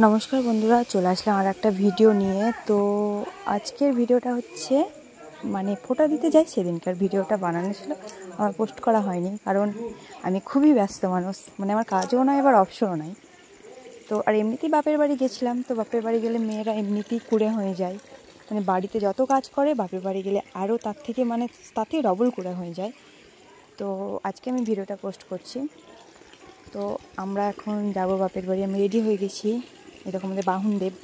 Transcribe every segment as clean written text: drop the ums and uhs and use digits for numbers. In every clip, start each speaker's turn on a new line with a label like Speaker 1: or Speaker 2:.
Speaker 1: নমস্কার বন্ধুরা, চলে আসলাম আর একটা ভিডিও নিয়ে। তো আজকের ভিডিওটা হচ্ছে মানে ফোঁটা দিতে যাই সেদিনকার ভিডিওটা বানানো ছিল, আমার পোস্ট করা হয়নি কারণ আমি খুবই ব্যস্ত মানুষ, মানে আমার কাজও নয় এবার অপশনও নাই। তো আর এমনিতেই বাপের বাড়ি গেছিলাম, তো বাপের বাড়ি গেলে মেয়েরা এমনিতেই কুঁড়ে হয়ে যায়, মানে বাড়িতে যত কাজ করে বাপের বাড়ি গেলে আরও তার থেকে ডবল কুঁড়ে হয়ে যায়। তো আজকে আমি ভিডিওটা পোস্ট করছি। তো আমরা এখন যাব বাপের বাড়ি, আমি রেডি হয়ে গেছি। এরকম আমাদের বাহনদেব,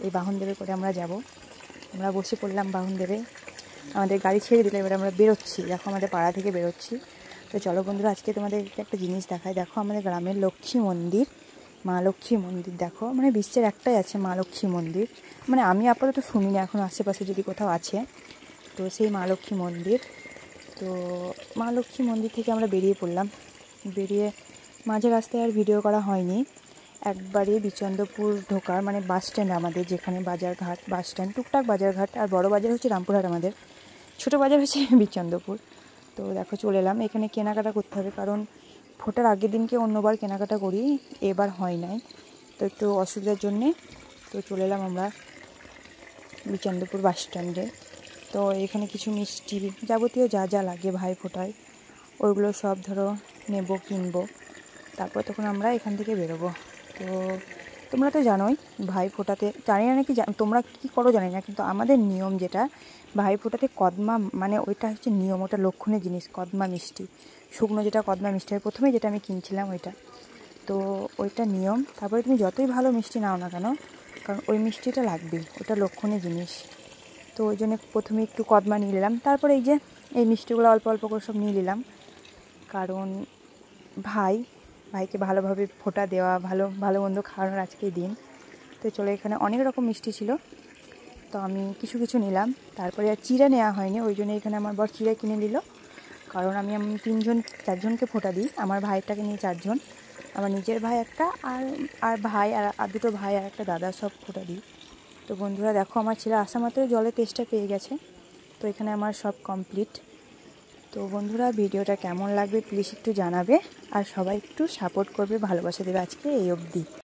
Speaker 1: এই বাহনদেবে করে আমরা যাব। আমরা বসে পড়লাম বাহনদেবে, আমাদের গাড়ি ছেড়ে দিলে এবার আমরা বেরোচ্ছি, দেখো আমাদের পাড়া থেকে বেরোচ্ছি। তো চলো বন্ধুরা, আজকে তোমাদেরকে একটা জিনিস দেখায়। দেখো আমাদের গ্রামের লক্ষ্মী মন্দির, মা লক্ষ্মী মন্দির। দেখো মানে বিশ্বের একটাই আছে মা লক্ষ্মী মন্দির, মানে আমি আপাতত শুনি না, এখন আশেপাশে যদি কোথাও আছে। তো সেই মা লক্ষ্মী মন্দির, তো মা লক্ষ্মী মন্দির থেকে আমরা বেরিয়ে পড়লাম। বেরিয়ে মাঝে রাস্তায় আর ভিডিও করা হয়নি। একবারে বিচন্দ্রপুর ঢোকার মানে বাস স্ট্যান্ড, আমাদের যেখানে বাজারঘাট বাস স্ট্যান্ড, টুকটাক বাজারঘাট, আর বড় বাজার হচ্ছে রামপুরহাট, আমাদের ছোটো বাজার হচ্ছে বিচন্দ্রপুর। তো দেখো চলে এলাম, এখানে কেনাকাটা করতে হবে কারণ ফোটার আগের দিনকে অন্যবার কেনাকাটা করি, এবার হয় নাই, তো একটু অসুবিধার জন্যে। তো চলে এলাম আমরা বিচন্দ্রপুর বাস স্ট্যান্ডে। তো এখানে কিছু মিষ্টি যাবতীয় যা যা লাগে ভাই ফোটায় ওইগুলো সব ধরো নেব, কিনবো, তারপর তখন আমরা এখান থেকে বেরোবো। তো তোমরা তো জানোই ভাই ফোটাতে, জানি না নাকি তোমরা কী করো জানি না, কিন্তু আমাদের নিয়ম যেটা ভাই ফোটাতে কদমা, মানে ওইটা হচ্ছে নিয়ম, ওটা লক্ষণের জিনিস, কদমা মিষ্টি, শুকনো যেটা কদমা মিষ্টি হয়, প্রথমেই যেটা আমি কিনছিলাম ওইটা। তো ওইটা নিয়ম, তারপরে তুমি যতই ভালো মিষ্টি নাও না কেন, কারণ ওই মিষ্টিটা লাগবেই, ওটা লক্ষণের জিনিস। তো ওই জন্য প্রথমে একটু কদমা নিয়ে নিলাম, তারপরে এই যে এই মিষ্টিগুলো অল্প অল্প করে সব নিয়ে নিলাম, কারণ ভাইকে ভালোভাবে ফোঁটা দেওয়া, ভালো মন্দ খাওয়ানোর আজকেই দিন। তো চলো, এখানে অনেক রকম মিষ্টি ছিল, তো আমি কিছু কিছু নিলাম। তারপরে আর চিড়ে নেওয়া হয়নি, ওই জন্য এখানে আমার বর চিড়ে কিনে নিল, কারণ আমি 4জনকে ফোঁটা দিই, আমার ভাইটাকে নিয়ে 4জন, আমার নিজের ভাই একটা, আর ভাই আর দুটো ভাই আর একটা দাদা, সব ফোঁটা দিই। তো বন্ধুরা দেখো, আমার ছেলে আসা মাত্র জলের তেষ্টা পেয়ে গেছে। তো এখানে আমার সব কমপ্লিট। তো বন্ধুরা, ভিডিওটা কেমন লাগবে প্লিজ একটু জানাবে, আর সবাই একটু সাপোর্ট করবে, ভালোবাসা দেবে। আজকে এই অবধি।